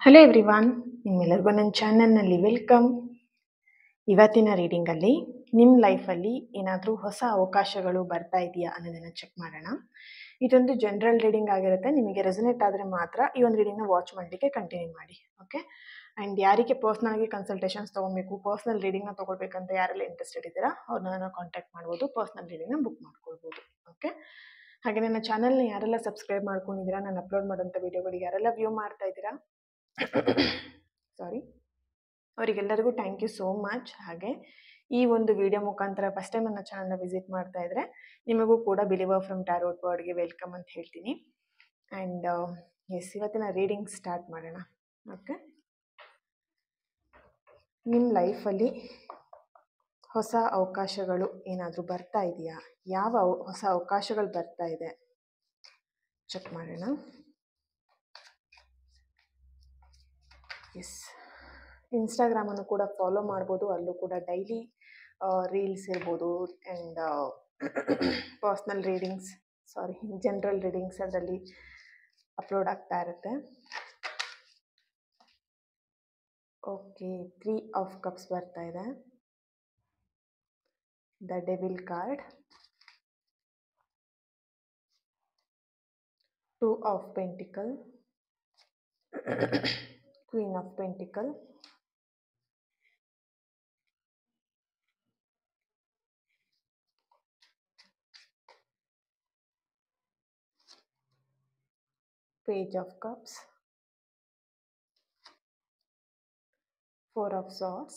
Hello everyone, ನಿಮ್ಮೆಲ್ಲರಿಗೂ ನನ್ನ ಚಾನಲ್ನಲ್ಲಿ ವೆಲ್ಕಮ್. ಇವತ್ತಿನ ರೀಡಿಂಗಲ್ಲಿ ನಿಮ್ಮ ಲೈಫಲ್ಲಿ ಏನಾದರೂ ಹೊಸ ಅವಕಾಶಗಳು ಬರ್ತಾ ಇದೆಯಾ ಅನ್ನೋದನ್ನು ಚೆಕ್ ಮಾಡೋಣ. ಇದೊಂದು ಜನರಲ್ ರೀಡಿಂಗ್ ಆಗಿರುತ್ತೆ. ನಿಮಗೆ ರೆಸನೇಟ್ ಆದರೆ ಮಾತ್ರ ಈ ಒಂದು ರೀಡಿಂಗ್ನ ವಾಚ್ ಮಾಡಲಿಕ್ಕೆ ಕಂಟಿನ್ಯೂ ಮಾಡಿ. ಓಕೆ. ಆ್ಯಂಡ್ ಯಾರಿಗೆ ಪರ್ಸ್ನಲಾಗಿ ಕನ್ಸಲ್ಟೇಷನ್ಸ್ ತೊಗೊಬೇಕು, ಪರ್ಸ್ನಲ್ ರೀಡಿಂಗ್ನ ತೊಗೊಳ್ಬೇಕಂತ ಯಾರೆಲ್ಲ ಇಂಟ್ರೆಸ್ಟೆಡ್ ಇದ್ದೀರಾ ಅವ್ರನ್ನ ಕಾಂಟ್ಯಾಕ್ಟ್ ಮಾಡ್ಬೋದು, ಪರ್ಸ್ನಲ್ ರೀಡಿಂಗ್ನ ಬುಕ್ ಮಾಡ್ಕೊಳ್ಬೋದು. ಓಕೆ. ಹಾಗೆ ನನ್ನ ಚಾನಲ್ನ ಯಾರೆಲ್ಲ ಸಬ್ಸ್ಕ್ರೈಬ್ ಮಾಡ್ಕೊಂಡಿದ್ದೀರಾ, ನಾನು ಅಪ್ಲೋಡ್ ಮಾಡೋಂಥ ವೀಡಿಯೋಗಳಿಗೆ ಯಾರೆಲ್ಲ ವ್ಯೂ ಮಾಡ್ತಾ ಇದ್ದೀರಾ, ಸಾರಿ, ಅವರಿಗೆಲ್ಲರಿಗೂ ಥ್ಯಾಂಕ್ ಯು ಸೋ ಮಚ್. ಹಾಗೆ ಈ ಒಂದು ವಿಡಿಯೋ ಮುಖಾಂತರ ಫಸ್ಟ್ ಟೈಮ್ ನನ್ನ ಚಾನಲ್ನ ವಿಸಿಟ್ ಮಾಡ್ತಾ ಇದ್ರೆ ನಿಮಗೂ ಕೂಡ ಬಿಲೀವರ್ ಫ್ರಮ್ ಟ್ಯಾರೋಟ್ ವರ್ಡ್ಗೆ ವೆಲ್ಕಮ್ ಅಂತ ಹೇಳ್ತೀನಿ. ಆ್ಯಂಡ್ ಇವತ್ತಿನ ರೀಡಿಂಗ್ ಸ್ಟಾರ್ಟ್ ಮಾಡೋಣ. ಓಕೆ. ನಿಮ್ಮ ಲೈಫಲ್ಲಿ ಹೊಸ ಅವಕಾಶಗಳು ಏನಾದರೂ ಬರ್ತಾ ಇದೆಯಾ? ಯಾವ ಹೊಸ ಅವಕಾಶಗಳು ಬರ್ತಾ ಇದೆ ಚೆಕ್ ಮಾಡೋಣ. ಎಸ್, ಇನ್ಸ್ಟಾಗ್ರಾಮನ್ನು ಕೂಡ ಫಾಲೋ ಮಾಡ್ಬೋದು. ಅಲ್ಲೂ ಕೂಡ ಡೈಲಿ ರೀಲ್ಸ್ ಇರ್ಬೋದು and personal readings, general readings ಅದರಲ್ಲಿ ಅಪ್ಲೋಡ್ ಆಗ್ತಾ ಇರುತ್ತೆ. ಓಕೆ, 3 ಆಫ್ ಕಪ್ಸ್ ಬರ್ತಾ ಇದೆ, the devil card, 2 of pentacle, Queen of Pentacle, Page of Cups, 4 of Swords,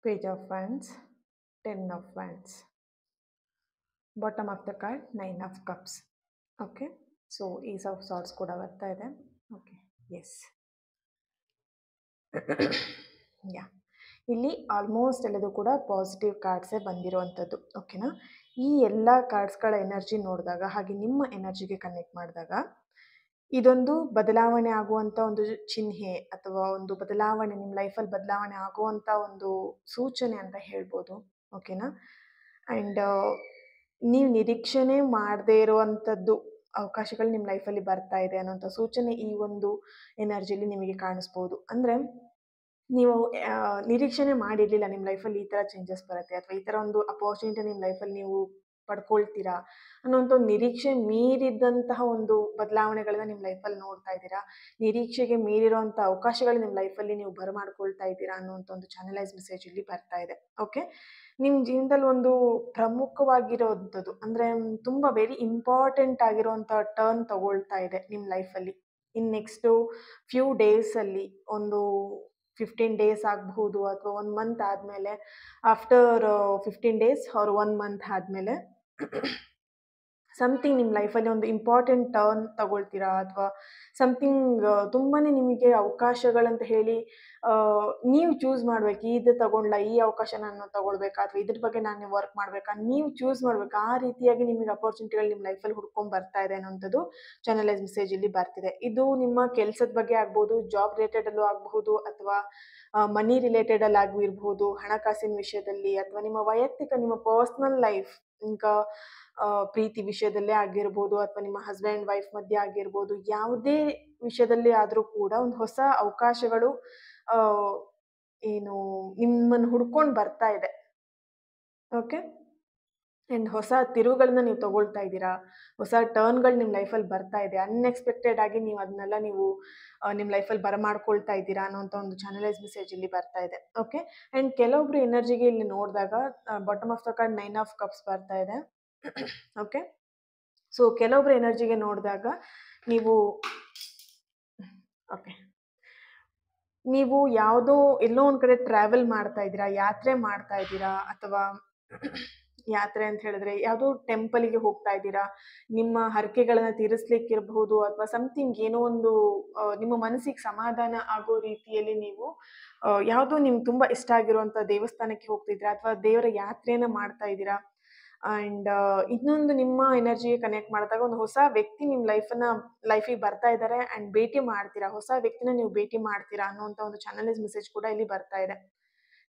Page of Wands, 10 of Wands, bottom of the card 9 of Cups. Okay, so Ace of Swords ಕೂಡ ಬರ್ತಾ ಇದೆ. Okay, S, ಯಾ, ಇಲ್ಲಿ almost ಎಲ್ಲದು ಕೂಡ positive ಕಾರ್ಡ್ಸೇ ಬಂದಿರುವಂಥದ್ದು. ಓಕೆನಾ. ಈ ಎಲ್ಲ ಕಾರ್ಡ್ಸ್ಗಳ ಎನರ್ಜಿ ನೋಡಿದಾಗ ಹಾಗೆ ನಿಮ್ಮ ಎನರ್ಜಿಗೆ ಕನೆಕ್ಟ್ ಮಾಡಿದಾಗ ಇದೊಂದು ಬದಲಾವಣೆ ಆಗುವಂಥ ಒಂದು ಚಿಹ್ನೆ ಅಥವಾ ಒಂದು ಬದಲಾವಣೆ, ನಿಮ್ಮ ಲೈಫಲ್ಲಿ ಬದಲಾವಣೆ ಆಗುವಂಥ ಒಂದು ಸೂಚನೆ ಅಂತ ಹೇಳ್ಬೋದು. ಓಕೆನಾ. ಆ್ಯಂಡ್ ನೀವು ನಿರೀಕ್ಷಣೆ ಮಾಡದೇ ಇರುವಂಥದ್ದು ಅವಕಾಶಗಳು ನಿಮ್ಮ ಲೈಫಲ್ಲಿ ಬರ್ತಾ ಇದೆ ಅನ್ನೋಂಥ ಸೂಚನೆ ಈ ಒಂದು ಎನರ್ಜಿಲಿ ನಿಮಗೆ ಕಾಣಿಸ್ಬೋದು. ಅಂದರೆ ನೀವು ನಿರೀಕ್ಷಣೆ ಮಾಡಿರಲಿಲ್ಲ ನಿಮ್ಮ ಲೈಫಲ್ಲಿ ಈ ಥರ ಚೇಂಜಸ್ ಬರುತ್ತೆ ಅಥವಾ ಈ ಥರ ಒಂದು ಅಪರ್ಚುನಿಟಿ ನಿಮ್ಮ ಲೈಫಲ್ಲಿ ನೀವು ಪಡ್ಕೊಳ್ತೀರಾ ಅನ್ನೋಂಥ ಒಂದು ನಿರೀಕ್ಷೆ ಮೀರಿದಂತಹ ಒಂದು ಬದಲಾವಣೆಗಳನ್ನ ನಿಮ್ಮ ಲೈಫಲ್ಲಿ ನೋಡ್ತಾ ಇದ್ದೀರಾ, ನಿರೀಕ್ಷೆಗೆ ಮೀರಿರುವಂಥ ಅವಕಾಶಗಳು ನಿಮ್ಮ ಲೈಫಲ್ಲಿ ನೀವು ಬರಮಾಡ್ಕೊಳ್ತಾ ಇದ್ದೀರಾ ಅನ್ನೋಂಥ ಒಂದು ಚಾನಲೈಸ್ ಮೆಸೇಜ್ ಇಲ್ಲಿ ಬರ್ತಾ ಇದೆ. ಓಕೆ, ನಿಮ್ಮ ಜೀವನದಲ್ಲಿ ಒಂದು ಪ್ರಮುಖವಾಗಿರೋವಂಥದ್ದು ಅಂದರೆ ತುಂಬ ವೆರಿ ಇಂಪಾರ್ಟೆಂಟ್ ಆಗಿರೋವಂಥ ಟರ್ನ್ ತಗೊಳ್ತಾ ಇದೆ ನಿಮ್ಮ ಲೈಫಲ್ಲಿ. ಇನ್ನು ನೆಕ್ಸ್ಟು ಫ್ಯೂ ಡೇಸಲ್ಲಿ, ಒಂದು 15 ಡೇಸ್ ಆಗಬಹುದು ಅಥವಾ 1 ಮಂತ್ ಆದಮೇಲೆ, ಆಫ್ಟರ್ 15 ಡೇಸ್ ಆರ್ 1 ಮಂತ್ ಆದಮೇಲೆ ಸಮಥಿಂಗ್ ನಿಮ್ಮ ಲೈಫಲ್ಲಿ ಒಂದು ಇಂಪಾರ್ಟೆಂಟ್ ಟರ್ನ್ ತಗೊಳ್ತೀರಾ ಅಥವಾ ಸಮಥಿಂಗ್ ತುಂಬಾ ನಿಮಗೆ ಅವಕಾಶಗಳಂತ ಹೇಳಿ ನೀವು ಚೂಸ್ ಮಾಡ್ಬೇಕು. ಇದು ತಗೊಳ್ಳ, ಈ ಅವಕಾಶ ನಾನು ತಗೊಳ್ಬೇಕಾ ಅಥವಾ ಇದ್ರ ಬಗ್ಗೆ ನಾನು ವರ್ಕ್ ಮಾಡಬೇಕಾ, ನೀವು ಚೂಸ್ ಮಾಡ್ಬೇಕು. ಆ ರೀತಿಯಾಗಿ ನಿಮಗೆ ಅಪರ್ಚುನಿಟಿಗಳು ನಿಮ್ಮ ಲೈಫಲ್ಲಿ ಹುಡ್ಕೊಂಡು ಬರ್ತಾ ಇದೆ ಅನ್ನೋಂಥದ್ದು ಚಾನಲೈಸ್ ಮೆಸೇಜ್ ಇಲ್ಲಿ ಬರ್ತಿದೆ. ಇದು ನಿಮ್ಮ ಕೆಲಸದ ಬಗ್ಗೆ ಆಗ್ಬೋದು, ಜಾಬ್ ರಿಲೇಟೆಡಲ್ಲೂ ಆಗಬಹುದು ಅಥವಾ ಮನಿ ರಿಲೇಟೆಡಲ್ಲಿ ಆಗಿರ್ಬೋದು, ಹಣಕಾಸಿನ ವಿಷಯದಲ್ಲಿ ಅಥವಾ ನಿಮ್ಮ ವೈಯಕ್ತಿಕ, ನಿಮ್ಮ ಪರ್ಸ್ನಲ್ ಲೈಫ್, ಈಗ ಪ್ರೀತಿ ವಿಷಯದಲ್ಲೇ ಆಗಿರ್ಬೋದು ಅಥವಾ ನಿಮ್ಮ ಹಸ್ಬೆಂಡ್ ವೈಫ್ ಮಧ್ಯೆ ಆಗಿರ್ಬೋದು, ಯಾವುದೇ ವಿಷಯದಲ್ಲಿ ಆದರೂ ಕೂಡ ಒಂದು ಹೊಸ ಅವಕಾಶಗಳು ಏನು ನಿಮ್ಮನ್ನು ಹುಡ್ಕೊಂಡು ಬರ್ತಾ ಇದೆ. ಓಕೆ, ಆ್ಯಂಡ್ ಹೊಸ ತಿರುವುಗಳನ್ನ ನೀವು ತಗೊಳ್ತಾ ಇದ್ದೀರಾ, ಹೊಸ ಟರ್ನ್ಗಳು ನಿಮ್ಮ ಲೈಫಲ್ಲಿ ಬರ್ತಾ ಇದೆ. ಅನ್ಎಕ್ಸ್ಪೆಕ್ಟೆಡ್ ಆಗಿ ನೀವು ಅದನ್ನೆಲ್ಲ ನಿಮ್ಮ ಲೈಫಲ್ಲಿ ಬರಮಾಡ್ಕೊಳ್ತಾ ಇದ್ದೀರಾ ಅನ್ನೋಂಥ ಒಂದು ಚಾನಲೈಸ್ ಮೆಸೇಜ್ ಇಲ್ಲಿ ಬರ್ತಾ ಇದೆ. ಓಕೆ, ಆ್ಯಂಡ್ ಕೆಲವೊಬ್ರು ಎನರ್ಜಿಗೆ ಇಲ್ಲಿ ನೋಡಿದಾಗ bottom of the card 9 of cups ಬರ್ತಾ ಇದೆ. ಓಕೆ, ಸೊ ಕೆಲವೊಬ್ರು ಎನರ್ಜಿಗೆ ನೋಡಿದಾಗ ನೀವು ಯಾವುದೋ ಎಲ್ಲೋ ಒಂದು ಕಡೆ ಟ್ರಾವೆಲ್ ಮಾಡ್ತಾ ಇದ್ದೀರಾ, ಯಾತ್ರೆ ಮಾಡ್ತಾ ಇದ್ದೀರಾ, ಅಥವಾ ಯಾತ್ರೆ ಅಂತ ಹೇಳಿದ್ರೆ ಯಾವುದೋ ಟೆಂಪಲಿಗೆ ಹೋಗ್ತಾ ಇದ್ದೀರಾ, ನಿಮ್ಮ ಹರಕೆಗಳನ್ನ ತೀರಿಸ್ಲಿಕ್ಕಿರಬಹುದು ಅಥವಾ ಸಮಥಿಂಗ್ ಏನೋ ಒಂದು ನಿಮ್ಮ ಮನಸ್ಸಿಗೆ ಸಮಾಧಾನ ಆಗೋ ರೀತಿಯಲ್ಲಿ ನೀವು ಯಾವುದೋ ನಿಮ್ಗೆ ತುಂಬ ಇಷ್ಟ ಆಗಿರುವಂಥ ದೇವಸ್ಥಾನಕ್ಕೆ ಹೋಗ್ತಿದ್ದೀರಾ ಅಥವಾ ದೇವರ ಯಾತ್ರೆನ ಮಾಡ್ತಾ ಇದ್ದೀರಾ. ಆ್ಯಂಡ್ ಇನ್ನೊಂದು ನಿಮ್ಮ ಎನರ್ಜಿಗೆ ಕನೆಕ್ಟ್ ಮಾಡಿದಾಗ ಒಂದು ಹೊಸ ವ್ಯಕ್ತಿ ನಿಮ್ಮ ಲೈಫಿಗೆ ಬರ್ತಾ ಇದ್ದಾರೆ ಆ್ಯಂಡ್ ಭೇಟಿ ಮಾಡ್ತೀರಾ, ಹೊಸ ವ್ಯಕ್ತಿನ ನೀವು ಭೇಟಿ ಮಾಡ್ತೀರಾ ಅನ್ನೋಂಥ ಒಂದು ಚಾನಲೈಸ್ ಮೆಸೇಜ್ ಕೂಡ ಇಲ್ಲಿ ಬರ್ತಾ ಇದೆ.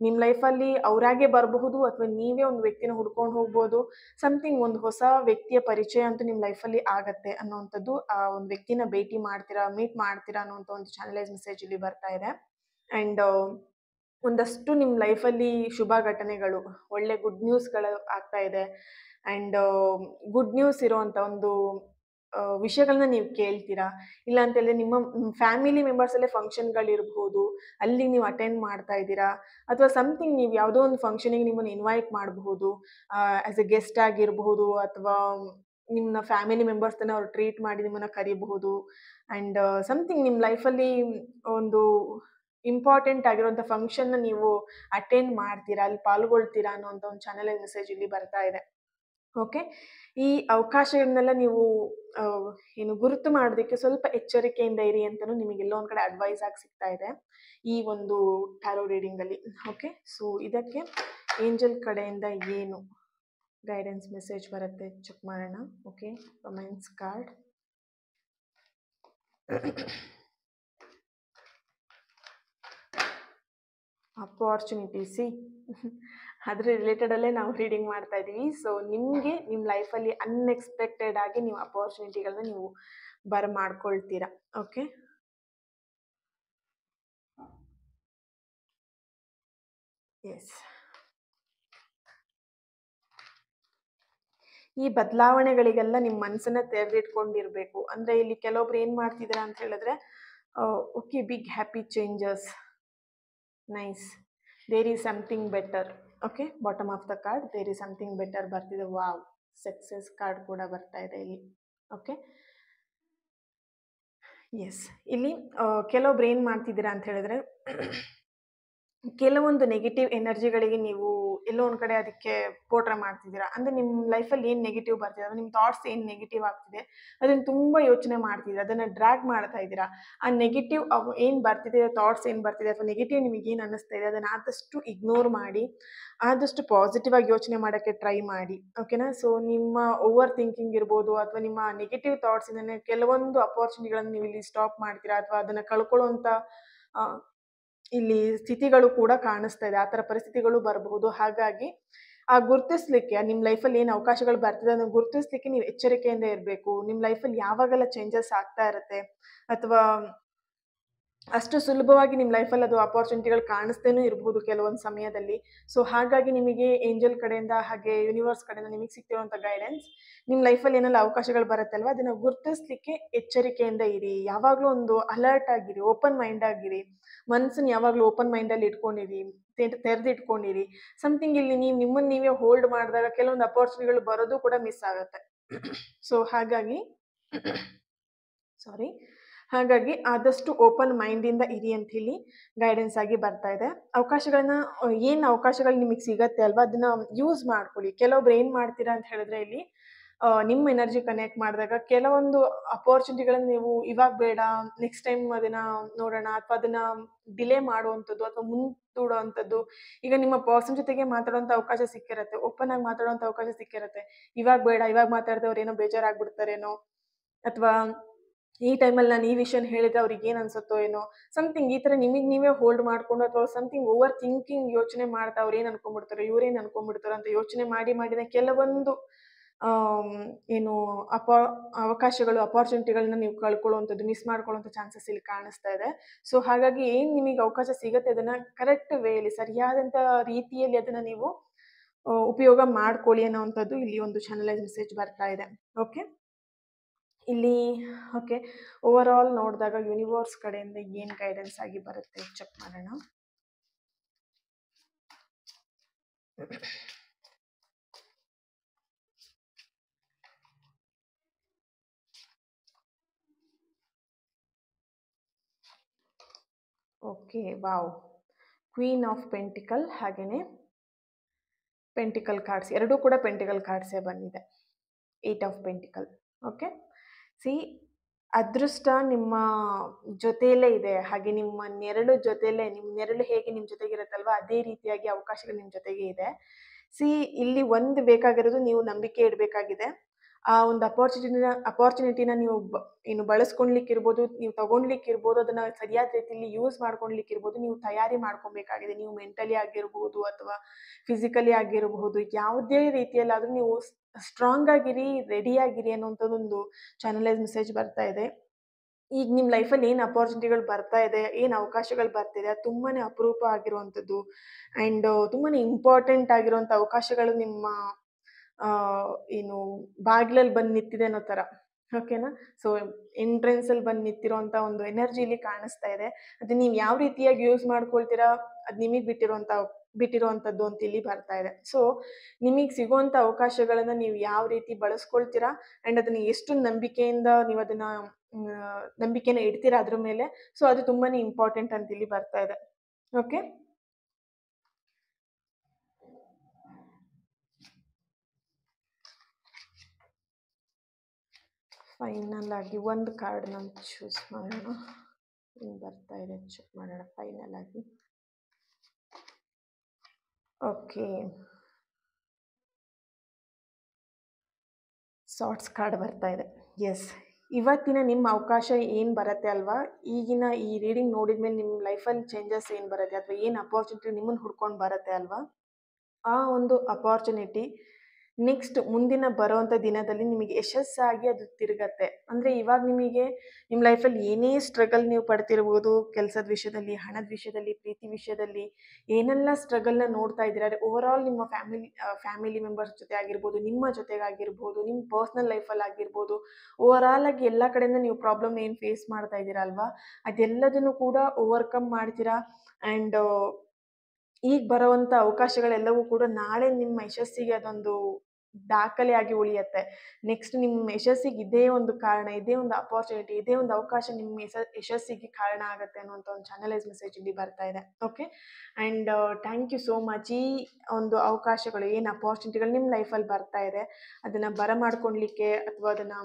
ನಿಮ್ಮ ಲೈಫಲ್ಲಿ ಅವರಾಗೆ ಬರಬಹುದು ಅಥವಾ ನೀವೇ ಒಂದು ವ್ಯಕ್ತಿನ ಹುಡ್ಕೊಂಡು ಹೋಗ್ಬೋದು. ಸಮಥಿಂಗ್ ಒಂದು ಹೊಸ ವ್ಯಕ್ತಿಯ ಪರಿಚಯ ಅಂತೂ ನಿಮ್ಮ ಲೈಫಲ್ಲಿ ಆಗತ್ತೆ ಅನ್ನೋವಂಥದ್ದು, ಆ ಒಂದು ವ್ಯಕ್ತಿನ ಭೇಟಿ ಮಾಡ್ತೀರಾ, ಮೀಟ್ ಮಾಡ್ತೀರಾ ಅನ್ನೋಂಥ ಒಂದು ಚಾನಲೈಸ್ ಮೆಸೇಜ್ ಇಲ್ಲಿ ಬರ್ತಾ ಇದೆ. ಆ್ಯಂಡ್ ಒಂದಷ್ಟು ನಿಮ್ಮ ಲೈಫಲ್ಲಿ ಶುಭ ಘಟನೆಗಳು, ಒಳ್ಳೆ ಗುಡ್ ನ್ಯೂಸ್ಗಳು ಆಗ್ತಾ ಇದೆ. ಆ್ಯಂಡ್ ಗುಡ್ ನ್ಯೂಸ್ ಇರೋವಂಥ ಒಂದು ವಿಷಯಗಳನ್ನ ನೀವು ಕೇಳ್ತೀರಾ. ಇಲ್ಲ ಅಂತ ಹೇಳಿದ್ರೆ ನಿಮ್ಮ ಫ್ಯಾಮಿಲಿ ಮೆಂಬರ್ಸಲ್ಲೇ ಫಂಕ್ಷನ್ಗಳಿರ್ಬೋದು, ಅಲ್ಲಿ ನೀವು ಅಟೆಂಡ್ ಮಾಡ್ತಾ ಇದ್ದೀರಾ. ಅಥವಾ ಸಮಥಿಂಗ್ ನೀವು ಯಾವುದೋ ಒಂದು ಫಂಕ್ಷನಿಗೆ ನಿಮ್ಮನ್ನು ಇನ್ವೈಟ್ ಮಾಡಬಹುದು, ಆ್ಯಸ್ ಎ ಗೆಸ್ಟ್ ಆಗಿರಬಹುದು, ಅಥವಾ ನಿಮ್ಮ ಫ್ಯಾಮಿಲಿ ಮೆಂಬರ್ಸ್ನ ಅವ್ರು ಟ್ರೀಟ್ ಮಾಡಿ ನಿಮ್ಮನ್ನು ಕರಿಬಹುದು. ಆ್ಯಂಡ್ ಸಮಥಿಂಗ್ ನಿಮ್ಮ ಲೈಫಲ್ಲಿ ಒಂದು ಇಂಪಾರ್ಟೆಂಟ್ ಆಗಿರುವಂಥ ಫಂಕ್ಷನ್ನ ನೀವು ಅಟೆಂಡ್ ಮಾಡ್ತೀರಾ, ಅಲ್ಲಿ ಪಾಲ್ಗೊಳ್ತೀರಾ ಅನ್ನೋಂಥ ಒಂದು ಚಾನಲ್ ಮೆಸೇಜ್ ಇಲ್ಲಿ ಬರ್ತಾ ಇದೆ. ಓಕೆ, ಈ ಅವಕಾಶಗಳನ್ನೆಲ್ಲ ನೀವು ಏನು ಗುರುತು ಮಾಡೋದಕ್ಕೆ ಸ್ವಲ್ಪ ಎಚ್ಚರಿಕೆಯಿಂದ ಇರಿ ಅಂತಲೂ ನಿಮಗೆ ಎಲ್ಲೋ ಒಂದು ಕಡೆ ಅಡ್ವೈಸ್ ಆಗಿ ಸಿಗ್ತಾ ಇದೆ ಈ ಒಂದು ಟ್ಯಾರೋ ರೀಡಿಂಗಲ್ಲಿ. ಓಕೆ, ಸೊ ಇದಕ್ಕೆ ಏಂಜಲ್ ಕಡೆಯಿಂದ ಏನು ಗೈಡೆನ್ಸ್ ಮೆಸೇಜ್ ಬರುತ್ತೆ ಚೆಕ್ ಮಾಡೋಣ. Okay, romance card. ಅಪಾರ್ಚುನಿಟೀಸಿ ಅದ್ರ ರಿಲೇಟೆಡಲ್ಲೇ ನಾವು ರೀಡಿಂಗ್ ಮಾಡ್ತಾ ಇದ್ದೀವಿ. ಸೊ ನಿಮಗೆ ನಿಮ್ಮ ಲೈಫಲ್ಲಿ ಅನ್ಎಕ್ಸ್ಪೆಕ್ಟೆಡ್ ಆಗಿ ನೀವು ಅಪಾರ್ಚುನಿಟಿಗಳನ್ನ ನೀವು ಮಾಡ್ಕೊಳ್ತೀರಾ. ಓಕೆ, ಎಸ್, ಈ ಬದಲಾವಣೆಗಳಿಗೆಲ್ಲ ನಿಮ್ಮ ಮನಸ್ಸನ್ನ ತೆರೆದಿಟ್ಕೊಂಡಿರ್ಬೇಕು. ಅಂದರೆ ಇಲ್ಲಿ ಕೆಲವೊಬ್ರು ಏನು ಮಾಡ್ತಿದ್ದೀರಾ ಅಂತ ಹೇಳಿದ್ರೆ, okay, big happy changes, nice, there is something better. Okay, bottom of the card there is something better ಬರ್ತಿದೆ. ವಾವ್, ಸಕ್ಸಸ್ ಕಾರ್ಡ್ ಕೂಡ ಬರ್ತಾ ಇದೆ ಇಲ್ಲಿ. ಓಕೆ, ಎಸ್, ಇಲ್ಲಿ ಕೆಲವೊಬ್ರು ಏನು ಮಾಡ್ತಿದ್ದೀರಾ ಅಂತ ಹೇಳಿದ್ರೆ, ಕೆಲವೊಂದು ನೆಗೆಟಿವ್ ಎನರ್ಜಿಗಳಿಗೆ ನೀವು ಎಲ್ಲೋ ಒಂದು ಕಡೆ ಅದಕ್ಕೆ ಪೋಟ್ರೆ ಮಾಡ್ತಿದ್ದೀರಾ. ಅಂದರೆ ನಿಮ್ಮ ಲೈಫಲ್ಲಿ ಏನು ನೆಗೆಟಿವ್ ಬರ್ತಿದೆ, ನಿಮ್ಮ ಥಾಟ್ಸ್ ಏನು ನೆಗೆಟಿವ್ ಆಗ್ತಿದೆ ಅದನ್ನು ತುಂಬ ಯೋಚನೆ ಮಾಡ್ತಿದ್ದೀರಾ, ಅದನ್ನು ಡ್ರ್ಯಾಗ್ ಮಾಡ್ತಾ ಇದ್ದೀರಾ. ಆ ನೆಗೆಟಿವ್ ಏನು ಬರ್ತಿದೆ, ಥಾಟ್ಸ್ ಏನು ಬರ್ತಿದೆ ಅಥವಾ ನೆಗೆಟಿವ್ ನಿಮಗೇನು ಅನ್ನಿಸ್ತಾ ಇದೆ ಅದನ್ನು ಆದಷ್ಟು ಇಗ್ನೋರ್ ಮಾಡಿ ಆದಷ್ಟು ಪಾಸಿಟಿವ್ ಆಗಿ ಯೋಚನೆ ಮಾಡೋಕ್ಕೆ ಟ್ರೈ ಮಾಡಿ. ಓಕೆನಾ. ಸೊ ನಿಮ್ಮ ಓವರ್ ಥಿಂಕಿಂಗ್ ಇರ್ಬೋದು ಅಥವಾ ನಿಮ್ಮ ನೆಗೆಟಿವ್ ಥಾಟ್ಸಿಂದನೇ ಕೆಲವೊಂದು ಅಪಾರ್ಚುನಿಟಿಗಳನ್ನು ನೀವು ಇಲ್ಲಿ ಸ್ಟಾಪ್ ಮಾಡ್ತೀರಾ ಅಥವಾ ಅದನ್ನು ಕಳ್ಕೊಳ್ಳುವಂಥ ಇಲ್ಲಿ ಸ್ಥಿತಿಗಳು ಕೂಡ ಕಾಣಿಸ್ತಾ ಇದೆ. ಆ ಥರ ಪರಿಸ್ಥಿತಿಗಳು ಬರಬಹುದು. ಹಾಗಾಗಿ ಆ ಗುರುತಿಸ್ಲಿಕ್ಕೆ ನಿಮ್ಮ ಲೈಫಲ್ಲಿ ಏನು ಅವಕಾಶಗಳು ಬರ್ತಿದೆ ಅದನ್ನು ಗುರುತಿಸ್ಲಿಕ್ಕೆ ನೀವು ಎಚ್ಚರಿಕೆಯಿಂದ ಇರಬೇಕು. ನಿಮ್ಮ ಲೈಫಲ್ಲಿ ಯಾವಾಗೆಲ್ಲ ಚೇಂಜಸ್ ಆಗ್ತಾ ಇರುತ್ತೆ ಅಥವಾ ಅಷ್ಟು ಸುಲಭವಾಗಿ ನಿಮ್ಮ ಲೈಫಲ್ಲಿ ಅದು ಅಪಾರ್ಚುನಿಟಿಗಳು ಕಾಣಿಸ್ತೇನೂ ಇರಬಹುದು ಕೆಲವೊಂದು ಸಮಯದಲ್ಲಿ. ಸೊ ಹಾಗಾಗಿ ನಿಮಗೆ ಏಂಜಲ್ ಕಡೆಯಿಂದ ಹಾಗೆ ಯೂನಿವರ್ಸ್ ಕಡೆಯಿಂದ ನಿಮಗೆ ಸಿಗ್ತಿರುವಂಥ ಗೈಡೆನ್ಸ್, ನಿಮ್ಮ ಲೈಫಲ್ಲಿ ಏನೆಲ್ಲ ಅವಕಾಶಗಳು ಬರುತ್ತಲ್ವ ಅದನ್ನು ಗುರುತಿಸ್ಲಿಕ್ಕೆ ಎಚ್ಚರಿಕೆಯಿಂದ ಇರಿ. ಯಾವಾಗಲೂ ಒಂದು ಅಲರ್ಟ್ ಆಗಿರಿ, ಓಪನ್ ಮೈಂಡ್ ಆಗಿರಿ, ಮನಸ್ಸನ್ನು ಯಾವಾಗಲೂ ಓಪನ್ ಮೈಂಡಲ್ಲಿ ಇಟ್ಕೊಂಡಿರಿ, ತೆರೆದಿಟ್ಕೊಂಡಿರಿ. ಸಮಥಿಂಗ್ ಇಲ್ಲಿ ನೀವು ನಿಮ್ಮನ್ನು ನೀವೇ ಹೋಲ್ಡ್ ಮಾಡಿದಾಗ ಕೆಲವೊಂದು ಅಪಾರ್ಚುನಿಟಿಗಳು ಬರೋದು ಕೂಡ ಮಿಸ್ ಆಗುತ್ತೆ. ಸೊ ಹಾಗಾಗಿ ಆದಷ್ಟು ಓಪನ್ ಮೈಂಡಿಂದ ಇರಿ ಅಂತ ಹೇಳಿ ಗೈಡೆನ್ಸ್ ಆಗಿ ಬರ್ತಾ ಇದೆ. ಅವಕಾಶಗಳನ್ನ ಏನು ಅವಕಾಶಗಳು ನಿಮಗೆ ಸಿಗತ್ತೆ ಅಲ್ವಾ ಅದನ್ನ ಯೂಸ್ ಮಾಡ್ಕೊಳ್ಳಿ. ಕೆಲವೊಬ್ರು ಏನು ಮಾಡ್ತೀರಾ ಅಂತ ಹೇಳಿದ್ರೆ ಇಲ್ಲಿ ನಿಮ್ಮ ಎನರ್ಜಿ ಕನೆಕ್ಟ್ ಮಾಡಿದಾಗ ಕೆಲವೊಂದು ಅಪಾರ್ಚುನಿಟಿಗಳನ್ನ ನೀವು ಇವಾಗ ಬೇಡ ನೆಕ್ಸ್ಟ್ ಟೈಮ್ ಅದನ್ನ ನೋಡೋಣ ಅಥವಾ ಅದನ್ನ ಡಿಲೇ ಮಾಡುವಂಥದ್ದು ಅಥವಾ ಮುಂದೂಡುವಂಥದ್ದು. ಈಗ ನಿಮ್ಮ ಪರ್ಸನ್ ಜೊತೆಗೆ ಮಾತಾಡುವಂಥ ಅವಕಾಶ ಸಿಕ್ಕಿರತ್ತೆ, ಓಪನ್ ಆಗಿ ಮಾತಾಡುವಂಥ ಅವಕಾಶ ಸಿಕ್ಕಿರತ್ತೆ. ಇವಾಗ ಬೇಡ, ಇವಾಗ ಮಾತಾಡಿದವ್ರು ಏನೋ ಬೇಜಾರಾಗ್ಬಿಡ್ತಾರೇನೋ ಅಥವಾ ಈ ಟೈಮಲ್ಲಿ ನಾನು ಈ ವಿಷಯನ ಹೇಳಿದ್ರೆ ಅವ್ರಿಗೆ ಏನು ಅನ್ಸುತ್ತೋ ಏನೋ, ಸಮಥಿಂಗ್ ಈ ಥರ ನಿಮಗೆ ನೀವೇ ಹೋಲ್ಡ್ ಮಾಡಿಕೊಂಡು ಅಥವಾ ಸಮಥಿಂಗ್ ಓವರ್ ಥಿಂಕಿಂಗ್ ಯೋಚನೆ ಮಾಡ್ತಾ ಅವ್ರು ಏನು ಅನ್ಕೊಂಡ್ಬಿಡ್ತಾರೋ ಇವ್ರೇನು ಅನ್ಕೊಂಡ್ಬಿಡ್ತಾರೋ ಅಂತ ಯೋಚನೆ ಮಾಡಿದ ಕೆಲವೊಂದು ಏನು ಅವಕಾಶಗಳು ಅಪಾರ್ಚುನಿಟಿಗಳನ್ನ ನೀವು ಕಳ್ಕೊಳ್ಳುವಂಥದ್ದು, ಮಿಸ್ ಮಾಡ್ಕೊಳ್ಳುವಂಥ ಚಾನ್ಸಸ್ ಇಲ್ಲಿ ಕಾಣಿಸ್ತಾ ಇದೆ. ಸೊ ಹಾಗಾಗಿ ಏನು ನಿಮಗೆ ಅವಕಾಶ ಸಿಗುತ್ತೆ ಅದನ್ನು ಕರೆಕ್ಟ್ ವೇಲಿ ಸರಿಯಾದಂಥ ರೀತಿಯಲ್ಲಿ ಅದನ್ನು ನೀವು ಉಪಯೋಗ ಮಾಡ್ಕೊಳ್ಳಿ ಅನ್ನೋವಂಥದ್ದು ಇಲ್ಲಿ ಒಂದು ಚಾನಲೈಸ್ ಮೆಸೇಜ್ ಬರ್ತಾ ಇದೆ. ಓಕೆ, ಇಲ್ಲಿ ಓಕೆ ಓವರ್ ಆಲ್ ನೋಡಿದಾಗ ಯೂನಿವರ್ಸ್ ಕಡೆಯಿಂದ ಏನು ಗೈಡೆನ್ಸ್ ಆಗಿ ಬರುತ್ತೆ ಚೆಕ್ ಮಾಡೋಣ. Okay, wow, queen of pentacle ಹಾಗೇನೆ ಪೆಂಟಿಕಲ್ ಕಾರ್ಡ್ಸ್, ಎರಡೂ ಕೂಡ ಪೆಂಟಿಕಲ್ ಕಾರ್ಡ್ಸೇ ಬಂದಿದೆ. 8 ಆಫ್ ಪೆಂಟಿಕಲ್. ಓಕೆ, ಸಿ ಅದೃಷ್ಟ ನಿಮ್ಮ ಜೊತೆಯಲ್ಲೇ ಇದೆ, ಹಾಗೆ ನಿಮ್ಮ ನೆರಳು ಜೊತೆಯಲ್ಲೇ, ನಿಮ್ಮ ನೆರಳು ಹೇಗೆ ನಿಮ್ಮ ಜೊತೆಗಿರುತ್ತಲ್ವ ಅದೇ ರೀತಿಯಾಗಿ ಅವಕಾಶಗಳು ನಿಮ್ಮ ಜೊತೆಗೆ ಇದೆ. ಸಿ ಇಲ್ಲಿ ಒಂದು ಬೇಕಾಗಿರೋದು ನೀವು ನಂಬಿಕೆ ಇಡಬೇಕಾಗಿದೆ. ಆ ಒಂದು ಅಪಾರ್ಚುನಿಟಿನ ನೀವು ಏನು ಬಳಸ್ಕೊಳ್ಲಿಕ್ಕಿರ್ಬೋದು, ನೀವು ತಗೊಳ್ಲಿಕ್ಕಿರ್ಬೋದು, ಅದನ್ನ ಸರಿಯಾದ ರೀತಿಯಲ್ಲಿ ಯೂಸ್ ಮಾಡ್ಕೊಳ್ಲಿಕ್ಕಿರ್ಬೋದು, ನೀವು ತಯಾರಿ ಮಾಡ್ಕೊಬೇಕಾಗಿದೆ. ನೀವು ಮೆಂಟಲಿ ಆಗಿರ್ಬೋದು ಅಥವಾ ಫಿಸಿಕಲಿ ಆಗಿರಬಹುದು, ಯಾವುದೇ ರೀತಿಯಲ್ಲಾದರೂ ನೀವು ಸ್ಟ್ರಾಂಗ್ ಆಗಿರಿ, ರೆಡಿ ಆಗಿರಿ ಅನ್ನುವಂಥದ್ದೊಂದು ಚಾನಲೈಸ್ ಮೆಸೇಜ್ ಬರ್ತಾ ಇದೆ. ಈಗ ನಿಮ್ಮ ಲೈಫಲ್ಲಿ ಏನು ಅಪಾರ್ಚುನಿಟಿಗಳು ಬರ್ತಾ ಇದೆ, ಏನು ಅವಕಾಶಗಳು ಬರ್ತಿದೆ, ಅದು ತುಂಬಾ ಅಪರೂಪ ಆಗಿರುವಂಥದ್ದು ಆ್ಯಂಡ್ ತುಂಬಾ ಇಂಪಾರ್ಟೆಂಟ್ ಆಗಿರುವಂಥ ಅವಕಾಶಗಳು ನಿಮ್ಮ ಏನು ಬಾಗಿಲಲ್ಲಿ ಬಂದು ನಿಂತಿದೆ ಅನ್ನೋ ಥರ. ಓಕೆನಾ? ಸೊ ಎಂಟ್ರೆನ್ಸಲ್ಲಿ ಬಂದು ನಿಂತಿರೋಂಥ ಒಂದು ಎನರ್ಜಿ ಇಲ್ಲಿ ಕಾಣಿಸ್ತಾ ಇದೆ. ಅದು ನೀವು ಯಾವ ರೀತಿಯಾಗಿ ಯೂಸ್ ಮಾಡ್ಕೊಳ್ತೀರಾ, ಅದು ನಿಮಗೆ ಬಿಟ್ಟಿರುವಂಥದ್ದು ಅಂತ ಇಲ್ಲಿ ಬರ್ತಾ ಇದೆ. ಸೊ ನಿಮಗೆ ಸಿಗುವಂಥ ಅವಕಾಶಗಳನ್ನು ನೀವು ಯಾವ ರೀತಿ ಬಳಸ್ಕೊಳ್ತೀರಾ ಆ್ಯಂಡ್ ಅದನ್ನು ಎಷ್ಟು ನಂಬಿಕೆಯಿಂದ ನೀವು ಅದನ್ನು ನಂಬಿಕೆನ ಇಡ್ತೀರಾ ಅದ್ರ ಮೇಲೆ. ಸೊ ಅದು ತುಂಬಾ ಇಂಪಾರ್ಟೆಂಟ್ ಅಂತ ಇಲ್ಲಿ ಬರ್ತಾ ಇದೆ. ಓಕೆ, ಫೈನಲ್ ಆಗಿ ಒಂದು ಕಾರ್ಡ್ನ ಚೂಸ್ ಮಾಡೋಣ. ಏನು ಬರ್ತಾ ಇದೆ ಚೆಕ್ ಮಾಡೋಣ ಫೈನಲ್ ಆಗಿ. ಓಕೆ, ಸಾರ್ಟ್ಸ್ ಕಾರ್ಡ್ ಬರ್ತಾ ಇದೆ. ಎಸ್, ಇವತ್ತಿನ ನಿಮ್ಮ ಅವಕಾಶ ಏನು ಬರುತ್ತೆ ಅಲ್ವಾ, ಈಗಿನ ಈ ರೀಡಿಂಗ್ ನೋಡಿದ್ಮೇಲೆ ನಿಮ್ಮ ಲೈಫಲ್ಲಿ ಚೇಂಜಸ್ ಏನು ಬರುತ್ತೆ ಅಥವಾ ಏನು ಅಪಾರ್ಚುನಿಟಿ ನಿಮ್ಮನ್ನು ಹುಡ್ಕೊಂಡು ಬರುತ್ತೆ ಅಲ್ವಾ, ಆ ಒಂದು ಅಪಾರ್ಚುನಿಟಿ ನೆಕ್ಸ್ಟ್ ಮುಂದಿನ ಬರೋವಂಥ ದಿನದಲ್ಲಿ ನಿಮಗೆ ಯಶಸ್ಸಾಗಿ ಅದು ತಿರುಗತ್ತೆ. ಅಂದರೆ ಇವಾಗ ನಿಮಗೆ ನಿಮ್ಮ ಲೈಫಲ್ಲಿ ಏನೇ ಸ್ಟ್ರಗಲ್ ನೀವು ಪಡ್ತಿರ್ಬೋದು, ಕೆಲಸದ ವಿಷಯದಲ್ಲಿ, ಹಣದ ವಿಷಯದಲ್ಲಿ, ಪ್ರೀತಿ ವಿಷಯದಲ್ಲಿ, ಏನೆಲ್ಲ ಸ್ಟ್ರಗಲ್ನ ನೋಡ್ತಾ ಇದ್ದೀರಾ, ಓವರಾಲ್ ನಿಮ್ಮ ಫ್ಯಾಮಿಲಿ ಮೆಂಬರ್ಸ್ ಜೊತೆ ಆಗಿರ್ಬೋದು, ನಿಮ್ಮ ಜೊತೆಗಾಗಿರ್ಬೋದು, ನಿಮ್ಮ ಪರ್ಸ್ನಲ್ ಲೈಫಲ್ಲಿ ಆಗಿರ್ಬೋದು, ಓವರಾಲ್ ಆಗಿ ಎಲ್ಲ ಕಡೆಯಿಂದ ನೀವು ಪ್ರಾಬ್ಲಮ್ ಏನು ಫೇಸ್ ಮಾಡ್ತಾ ಇದ್ದೀರಾ ಅಲ್ವಾ, ಅದೆಲ್ಲದನ್ನು ಕೂಡ ಓವರ್ಕಮ್ ಮಾಡ್ತೀರಾ ಆ್ಯಂಡ್ ಈಗ ಬರೋವಂಥ ಅವಕಾಶಗಳೆಲ್ಲವೂ ಕೂಡ ನಾಳೆ ನಿಮ್ಮ ಯಶಸ್ಸಿಗೆ ಅದೊಂದು ದಾಖಲೆಯಾಗಿ ಉಳಿಯತ್ತೆ. ನೆಕ್ಸ್ಟ್ ನಿಮ್ಮ ಯಶಸ್ಸಿಗೆ ಇದೇ ಒಂದು ಕಾರಣ, ಇದೇ ಒಂದು ಅಪಾರ್ಚುನಿಟಿ, ಇದೇ ಒಂದು ಅವಕಾಶ ನಿಮ್ಮ ಯಶಸ್ಸಿಗೆ ಕಾರಣ ಆಗುತ್ತೆ ಅನ್ನುವಂಥ ಒಂದು ಚಾನಲೈಸ್ ಮೆಸೇಜ್ ಇಲ್ಲಿ ಬರ್ತಾ ಇದೆ. Okay, and thank you so much. ಈ ಒಂದು ಅವಕಾಶಗಳು ಏನು ಅಪಾರ್ಚುನಿಟಿಗಳು ನಿಮ್ಮ ಲೈಫಲ್ಲಿ ಬರ್ತಾ ಇದೆ, ಅದನ್ನು ಬರಮಾಡ್ಕೊಳ್ಲಿಕ್ಕೆ ಅಥವಾ ಅದನ್ನು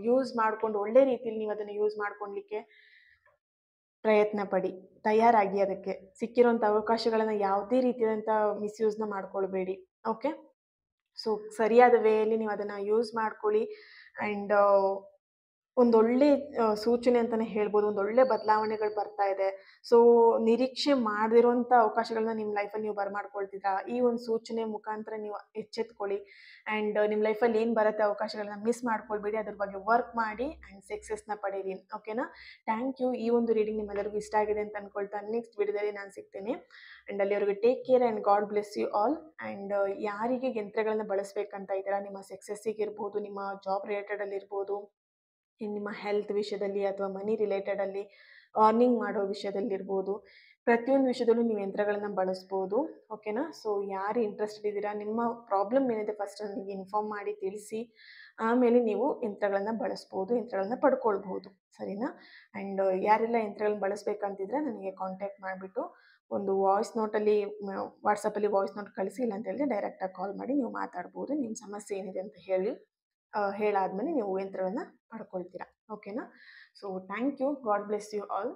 ಯೂಸ್ ಮಾಡಿಕೊಂಡು ಒಳ್ಳೆ ರೀತಿಯಲ್ಲಿ ನೀವು ಅದನ್ನು ಯೂಸ್ ಮಾಡ್ಕೊಳ್ಲಿಕ್ಕೆ ಪ್ರಯತ್ನ ಪಡಿ, ತಯಾರಾಗಿ. ಅದಕ್ಕೆ ಸಿಕ್ಕಿರೋಂಥ ಅವಕಾಶಗಳನ್ನು ಯಾವುದೇ ರೀತಿಯಾದಂಥ ಮಿಸ್ಯೂಸ್ನ ಮಾಡ್ಕೊಳ್ಬೇಡಿ. ಓಕೆ, ಸೊ ಸರಿಯಾದ ವೇಯಲ್ಲಿ ನೀವು ಅದನ್ನು ಯೂಸ್ ಮಾಡ್ಕೊಳ್ಳಿ ಆ್ಯಂಡ್ ಒಂದೊಳ್ಳೆ ಸೂಚನೆ ಅಂತಲೇ ಹೇಳ್ಬೋದು. ಒಂದೊಳ್ಳೆ ಬದಲಾವಣೆಗಳು ಬರ್ತಾ ಇದೆ. ಸೊ ನಿರೀಕ್ಷೆ ಮಾಡದಿರೋಂಥ ಅವಕಾಶಗಳನ್ನ ನಿಮ್ಮ ಲೈಫಲ್ಲಿ ನೀವು ಬರಮಾಡ್ಕೊಳ್ತಿದ್ದೀರಾ, ಈ ಒಂದು ಸೂಚನೆ ಮುಖಾಂತರ ನೀವು ಎಚ್ಚೆತ್ಕೊಳ್ಳಿ ಆ್ಯಂಡ್ ನಿಮ್ಮ ಲೈಫಲ್ಲಿ ಏನು ಬರುತ್ತೆ ಅವಕಾಶಗಳನ್ನ ಮಿಸ್ ಮಾಡ್ಕೊಳ್ಬೇಡಿ. ಅದ್ರ ಬಗ್ಗೆ ವರ್ಕ್ ಮಾಡಿ ಆ್ಯಂಡ್ ಸಕ್ಸಸ್ನ ಪಡೀರಿ. ಓಕೆನಾ? Thank you. ಈ ಒಂದು ರೀಡಿಂಗ್ ನಿಮ್ಮೆಲ್ಲರಿಗೂ ಇಷ್ಟ ಆಗಿದೆ ಅಂತ ಅಂದ್ಕೊಳ್ತಾ ನೆಕ್ಸ್ಟ್ ವಿಡಿಯೋದಲ್ಲಿ ನಾನು ಸಿಗ್ತೇನೆ ಆ್ಯಂಡ್ ಅಲ್ಲಿವರೆಗೂ take care and God bless you all. And ಯಾರಿಗೆ ಯಂತ್ರಗಳನ್ನ ಬಳಸಬೇಕಂತ ಇದ್ದೀರಾ, ನಿಮ್ಮ ಸಕ್ಸಸ್ಸಿಗೆ ಇರ್ಬೋದು, ನಿಮ್ಮ ಜಾಬ್ ರಿಲೇಟೆಡಲ್ಲಿ ಇರ್ಬೋದು, ನಿಮ್ಮ ಹೆಲ್ತ್ ವಿಷಯದಲ್ಲಿ ಅಥವಾ ಮನಿ ರಿಲೇಟೆಡಲ್ಲಿ, ಅರ್ನಿಂಗ್ ಮಾಡೋ ವಿಷಯದಲ್ಲಿರ್ಬೋದು, ಪ್ರತಿಯೊಂದು ವಿಷಯದಲ್ಲೂ ನೀವು ಯಂತ್ರಗಳನ್ನು ಬಳಸ್ಬೋದು. ಓಕೆನಾ? ಸೊ ಯಾರು ಇಂಟ್ರೆಸ್ಟೆಡ್ ಇದ್ದೀರಾ, ನಿಮ್ಮ ಪ್ರಾಬ್ಲಮ್ ಏನಿದೆ ಫಸ್ಟ್ ನನಗೆ ಇನ್ಫಾರ್ಮ್ ಮಾಡಿ ತಿಳಿಸಿ, ಆಮೇಲೆ ನೀವು ಯಂತ್ರಗಳನ್ನು ಬಳಸ್ಬೋದು, ಯಂತ್ರಗಳನ್ನು ಪಡ್ಕೊಳ್ಬೋದು. ಸರಿನಾ? ಆ್ಯಂಡ್ ಯಾರೆಲ್ಲ ಯಂತ್ರಗಳನ್ನ ಬಳಸಬೇಕಂತಿದ್ರೆ ನನಗೆ ಕಾಂಟ್ಯಾಕ್ಟ್ ಮಾಡಿಬಿಟ್ಟು ಒಂದು ವಾಯ್ಸ್ ನೋಟಲ್ಲಿ ವಾಟ್ಸಪ್ಪಲ್ಲಿ ವಾಯ್ಸ್ ನೋಟ್ ಕಳಿಸಿ, ಇಲ್ಲ ಅಂತ ಹೇಳಿದ್ರೆ ಡೈರೆಕ್ಟಾಗಿ ಕಾಲ್ ಮಾಡಿ ನೀವು ಮಾತಾಡ್ಬೋದು. ನಿಮ್ಮ ಸಮಸ್ಯೆ ಏನಿದೆ ಅಂತ ಹೇಳಾದ್ಮೇಲೆ ನೀವು ಯಂತ್ರವನ್ನು ಪಡ್ಕೊಳ್ತೀರಾ. ಓಕೆನಾ? So thank you. God bless you all.